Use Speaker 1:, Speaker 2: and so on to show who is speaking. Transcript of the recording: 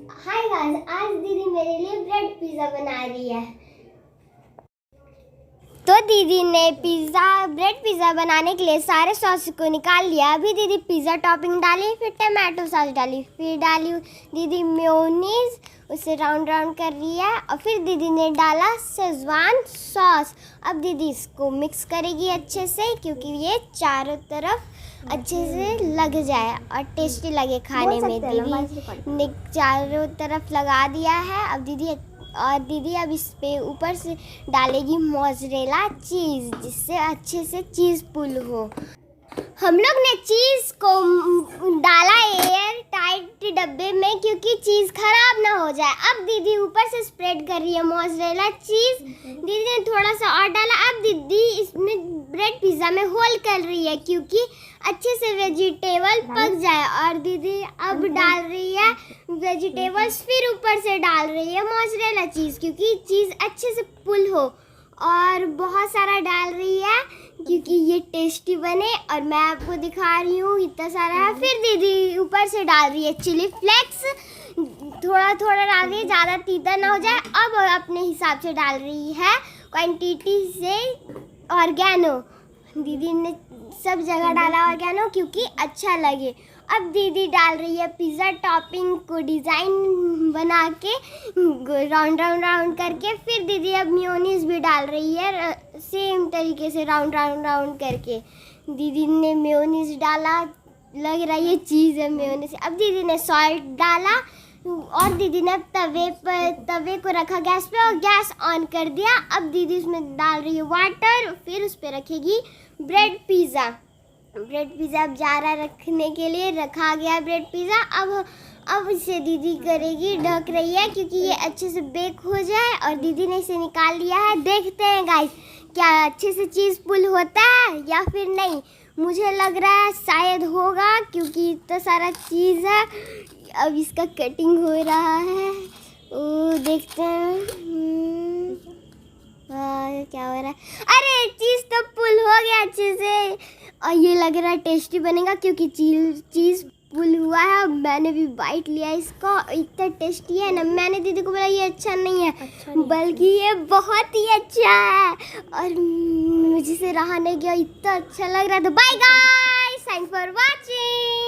Speaker 1: Hi guys, आज दीदी मेरे लिए ब्रेड पिज़्ज़ा बना रही है। तो दीदी ने ब्रेड पिज़्ज़ा बनाने के लिए सारे सॉस को निकाल लिया। अभी दीदी पिज़्ज़ा टॉपिंग डाली, फिर टमाटो सॉस डाली, फिर डाली दीदी मेयोनीज, उसे राउंड राउंड कर रही है। और फिर दीदी ने डाला शेजवान सॉस। अब दीदी इसको मिक्स करेगी अच्छे से, क्योंकि ये चारों तरफ अच्छे से लग जाए और टेस्टी लगे खाने में। दीदी ने चारों तरफ लगा दिया है। अब दीदी अब इस पे ऊपर से डालेगी मोज़रेला चीज़, जिससे अच्छे से चीज़ पुल हो। हम लोग ने चीज़ को डाला एयर टाइट डब्बे में, क्योंकि चीज़ खराब ना हो जाए। अब दीदी ऊपर से स्प्रेड कर रही है मोज़रेला चीज़। दीदी ने थोड़ा सा और डाला। अब दीदी इसमें ब्रेड पिज़्ज़ा में होल कर रही है, क्योंकि अच्छे से वेजिटेबल पक जाए। और दीदी अब डाल रही है वेजिटेबल्स, फिर ऊपर से डाल रही है मोज़रेला चीज़, क्योंकि चीज़ अच्छे से पुल हो। और बहुत सारा डाल रही है, क्योंकि ये टेस्टी बने। और मैं आपको दिखा रही हूँ इतना सारा है। फिर दीदी ऊपर से डाल रही है चिली फ्लेक्स, थोड़ा थोड़ा डाल रही है, ज़्यादा तीता ना हो जाए। अब अपने हिसाब से डाल रही है क्वांटिटी से ऑर्गेनो। दीदी ने सब जगह डाला ऑर्गेनो, क्योंकि अच्छा लगे। अब दीदी डाल रही है पिज़्ज़ा टॉपिंग को डिज़ाइन बना के, राउंड राउंड राउंड करके। फिर दीदी अब मेयोनीज भी डाल रही है, सेम तरीके से राउंड राउंड राउंड करके। दीदी ने मेयोनीज डाला, लग रहा है ये चीज़ है मेयोनीज। अब दीदी ने सॉल्ट डाला और दीदी ने तवे को रखा गैस पे और गैस ऑन कर दिया। अब दीदी उसमें डाल रही है वाटर, फिर उस पर रखेगी ब्रेड पिज़्ज़ा। ब्रेड पिज़्ज़ा अब ज़्यादा रखने के लिए रखा गया ब्रेड पिज़्ज़ा। अब इसे दीदी करेगी, ढक रही है, क्योंकि ये अच्छे से बेक हो जाए। और दीदी ने इसे निकाल लिया है। देखते हैं गाइस, क्या अच्छे से चीज़ पुल होता है या फिर नहीं। मुझे लग रहा है शायद होगा, क्योंकि इतना सारा चीज़ है। अब इसका कटिंग हो रहा है, देखते हैं क्या हो रहा है। अरे चीज़ तो पुल हो गया अच्छे से, और ये लग रहा है टेस्टी बनेगा, क्योंकि चीज़ पुल हुआ है। मैंने भी बाइट लिया इसको, इतना टेस्टी है ना। मैंने दीदी को बोला ये अच्छा नहीं है, बल्कि ये बहुत ही अच्छा है। और मुझे से रहा नहीं गया, इतना अच्छा लग रहा था। Bye guys, thanks for watching.